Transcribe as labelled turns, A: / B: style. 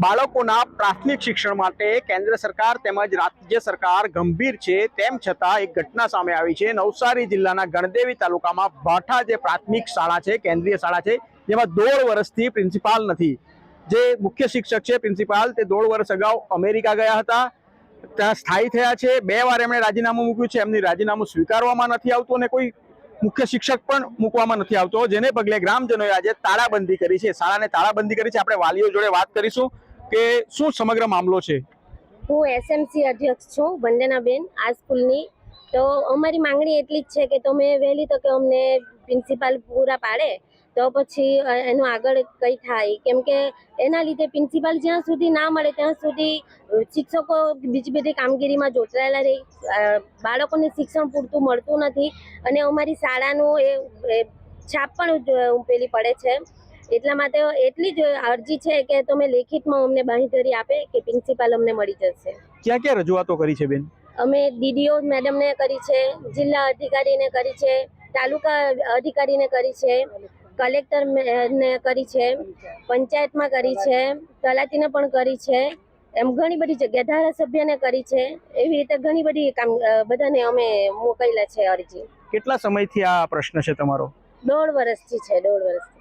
A: બાળકોના પ્રાથમિક શિક્ષણ માટે કેન્દ્ર સરકાર તેમજ રાજ્ય સરકાર ગંભીર છે, તેમ છતાં એક ઘટના સામે આવી છે। નવસારી જિલ્લાના ગણદેવી તાલુકામાં ભાઠા જે પ્રાથમિક શાળા છે, કેન્દ્રીય શાળા છે, જેમાં 1.5 વર્ષથી પ્રિન્સિપાલ નથી। જે મુખ્ય શિક્ષક છે પ્રિન્સિપાલ, તે 1.5 વર્ષ અગાઉ અમેરિકા ગયા હતા, ત્યાં સ્થાયી થયા છે। 2 વાર એમણે રાજીનામું મૂક્યું છે, એમની રાજીનામું સ્વીકારવામાં નથી આવતું અને કોઈ મુખ્ય શિક્ષક પણ મૂકવામાં નથી આવતો, જેને પગલે ગ્રામજનોએ આજે તાળાબંધી કરી છે, શાળાને તાળાબંધી કરી છે। આપણે વાલીઓ જોડે વાત કરીશું કે શું સમગ્ર મામલો છે।
B: હું એસએમસી અધ્યક્ષ છું વંદનાબેન આ સ્કૂલની। તો અમારી માંગણી એટલી જ છે કે તમે વહેલી તકે અમને પ્રિન્સિપાલ પૂરા પાડે તો પછી એનું આગળ કંઈ થાય, કેમ કે એના લીધે પ્રિન્સિપાલ જ્યાં સુધી ના મળે ત્યાં સુધી શિક્ષકો બીજી બધી કામગીરીમાં જોતરાયેલા રહી, બાળકોને શિક્ષણ પૂરતું મળતું નથી અને અમારી શાળાનું એ છાપ પણ પેલી પડે છે। એટલા માટે એટલી જ અરજી છે કે તમે લેખિતમાં અમને બાંહેધરી આપે કે પ્રિન્સિપાલ અમને મળી જશે।
A: ક્યાં ક્યાં રજૂઆતો કરી છે બેન?
B: અમે ડીડીઓ મેડમને કરી છે, જિલ્લા અધિકારીને કરી છે, તાલુકા અધિકારીને કરી છે, કલેક્ટર ને કરી છે, પંચાયતમાં કરી છે, તલાટીને પણ કરી છે, એમ ઘણી બધી જગ્યાએ ધારાસભ્યને કરી છે। એવી રીતે ઘણી બધી કામ બધાને અમે મોકલેલા છે અરજી।
A: કેટલા સમયથી આ પ્રશ્ન છે તમારો?
B: 1.5 વર્ષથી છે, 1.5 વર્ષથી।